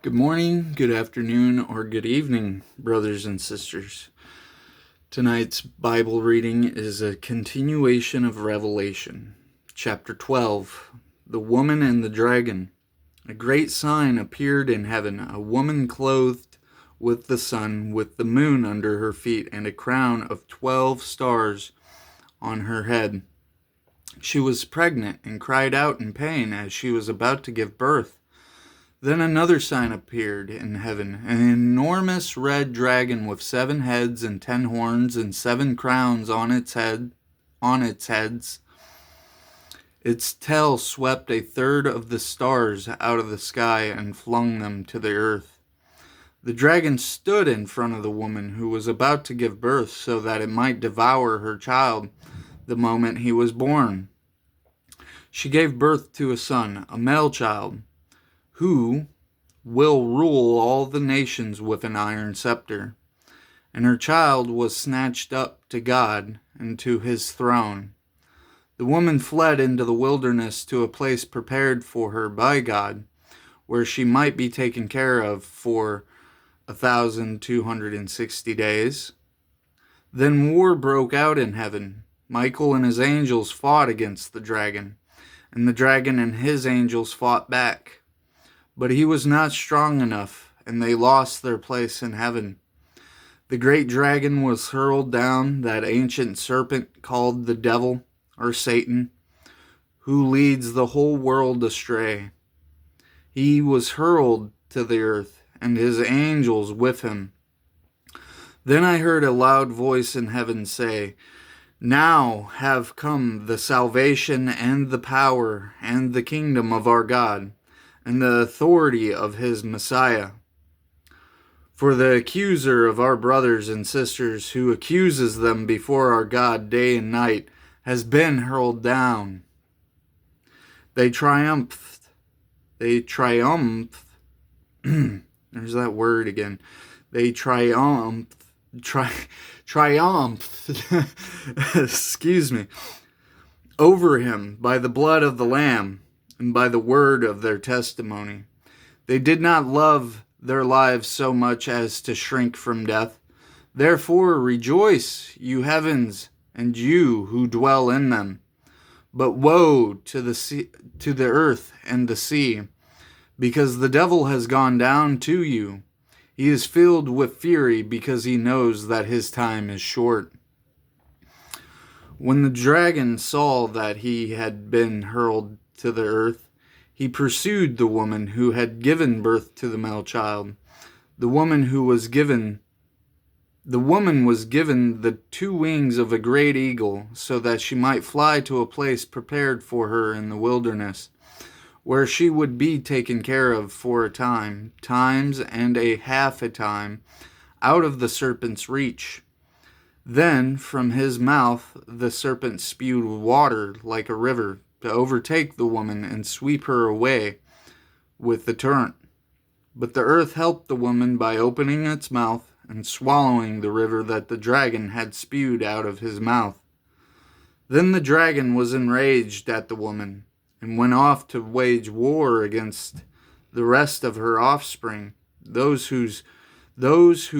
Good morning, good afternoon, or good evening, brothers and sisters. Tonight's Bible reading is a continuation of Revelation, chapter 12, The Woman and the Dragon. A great sign appeared in heaven, a woman clothed with the sun, with the moon under her feet, and a crown of 12 stars on her head. She was pregnant and cried out in pain as she was about to give birth. Then another sign appeared in heaven, an enormous red dragon with 7 heads and 10 horns and 7 crowns on its heads. Its tail swept a third of the stars out of the sky and flung them to the earth. The dragon stood in front of the woman who was about to give birth so that it might devour her child the moment he was born. She gave birth to a son, a male child, who will rule all the nations with an iron scepter. And her child was snatched up to God and to his throne. The woman fled into the wilderness to a place prepared for her by God, where she might be taken care of for 1,260 days. Then war broke out in heaven. Michael and his angels fought against the dragon, and the dragon and his angels fought back. But he was not strong enough, and they lost their place in heaven. The great dragon was hurled down, that ancient serpent called the devil, or Satan, who leads the whole world astray. He was hurled to the earth, and his angels with him. Then I heard a loud voice in heaven say, "Now have come the salvation and the power and the kingdom of our God, and the authority of his Messiah. For the accuser of our brothers and sisters, who accuses them before our God day and night, has been hurled down. They triumphed. There's that word again. They triumphed. Excuse me. Over him by the blood of the Lamb and by the word of their testimony. They did not love their lives so much as to shrink from death. Therefore rejoice, you heavens, and you who dwell in them. But woe to the earth and the sea, because the devil has gone down to you. He is filled with fury because he knows that his time is short." When the dragon saw that he had been hurled to the earth, he pursued the woman who had given birth to the male child. The woman was given the 2 wings of a great eagle, so that she might fly to a place prepared for her in the wilderness, where she would be taken care of for a time, times and a half a time, out of the serpent's reach. Then from his mouth the serpent spewed water like a river to overtake the woman and sweep her away with the torrent. But the earth helped the woman by opening its mouth and swallowing the river that the dragon had spewed out of his mouth. Then the dragon was enraged at the woman and went off to wage war against the rest of her offspring, those who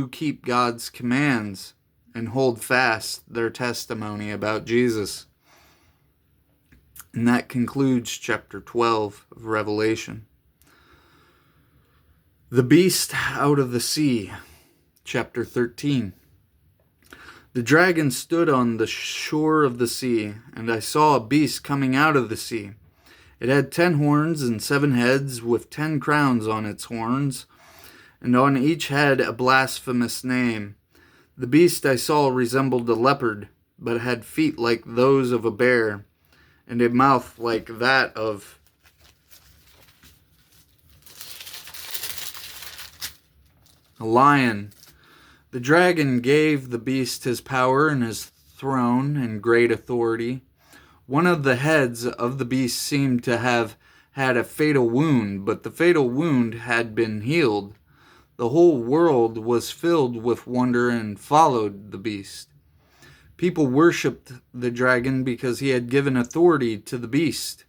keep God's commands and hold fast their testimony about Jesus. And that concludes chapter 12 of Revelation. The beast out of the sea, chapter 13. The dragon stood on the shore of the sea, and I saw a beast coming out of the sea. It had 10 horns and 7 heads, with 10 crowns on its horns, and on each head a blasphemous name. The beast I saw resembled a leopard, but had feet like those of a bear, and a mouth like that of a lion. The dragon gave the beast his power and his throne and great authority. One of the heads of the beast seemed to have had a fatal wound, but the fatal wound had been healed. The whole world was filled with wonder and followed the beast. People worshipped the dragon because he had given authority to the beast.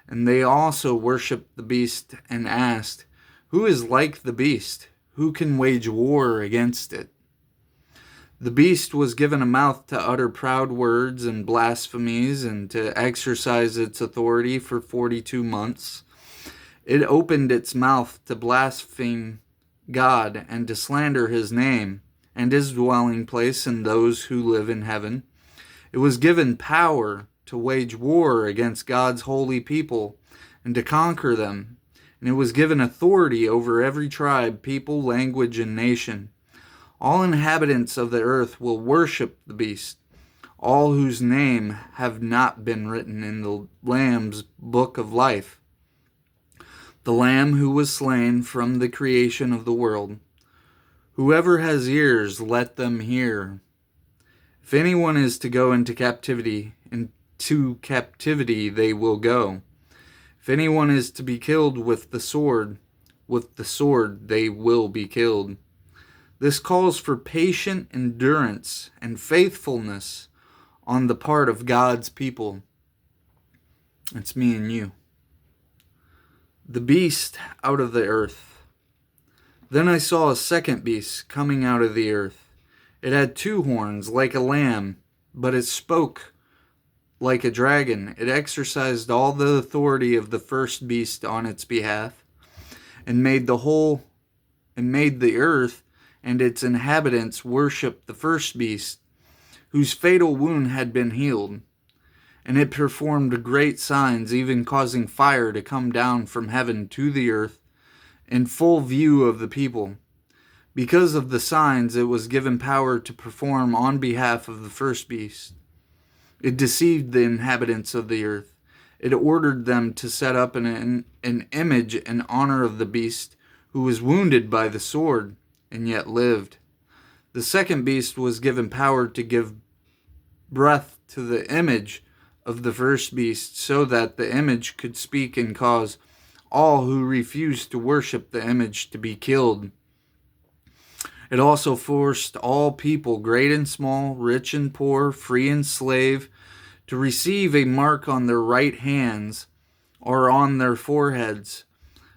And they also worshipped the beast and asked, Who is like the beast? Who can wage war against it? The beast was given a mouth to utter proud words and blasphemies and to exercise its authority for 42 months. It opened its mouth to blaspheme God and to slander his name and his dwelling place and those who live in heaven. It was given power to wage war against God's holy people and to conquer them. And it was given authority over every tribe, people, language, and nation. All inhabitants of the earth will worship the beast, all whose name have not been written in the Lamb's book of life. The Lamb who was slain from the creation of the world. Whoever has ears, let them hear. If anyone is to go into captivity they will go. If anyone is to be killed with the sword they will be killed. This calls for patient endurance and faithfulness on the part of God's people. It's me and you. The beast out of the earth. Then I saw a second beast coming out of the earth. It had 2 horns like a lamb, but it spoke like a dragon. It exercised all the authority of the first beast on its behalf, and made the earth and its inhabitants worship the first beast, whose fatal wound had been healed. And it performed great signs, even causing fire to come down from heaven to the earth in full view of the people. Because of the signs, it was given power to perform on behalf of the first beast. It deceived the inhabitants of the earth. It ordered them to set up an image in honor of the beast, who was wounded by the sword and yet lived. The second beast was given power to give breath to the image of the first beast, so that the image could speak and cause all who refused to worship the image to be killed. It also forced all people, great and small, rich and poor, free and slave, to receive a mark on their right hands or on their foreheads,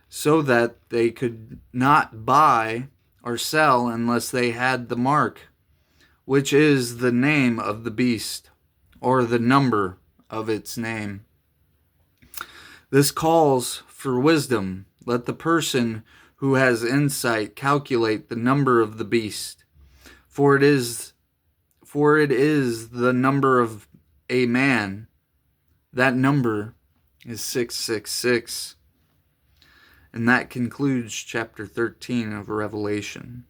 so that they could not buy or sell unless they had the mark, which is the name of the beast, or the number of its name. This calls for wisdom. Let the person who has insight calculate the number of the beast, for it is the number of a man. That number is 666. And that concludes chapter 13 of Revelation.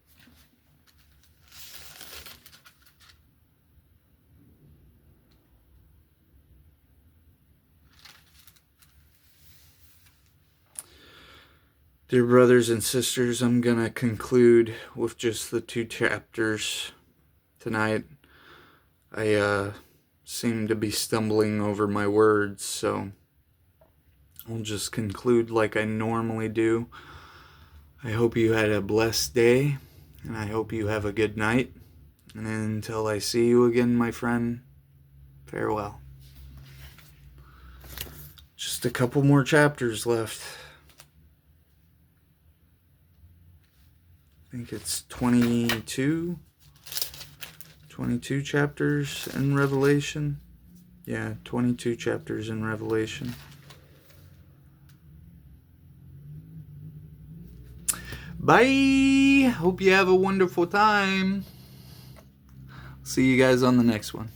Dear brothers and sisters, I'm going to conclude with just the 2 chapters tonight. I seem to be stumbling over my words, so I'll just conclude like I normally do. I hope you had a blessed day, and I hope you have a good night. And until I see you again, my friend, farewell. Just a couple more chapters left. I think it's 22 chapters in Revelation. Yeah, 22 chapters in Revelation. Bye. Hope you have a wonderful time. See you guys on the next one.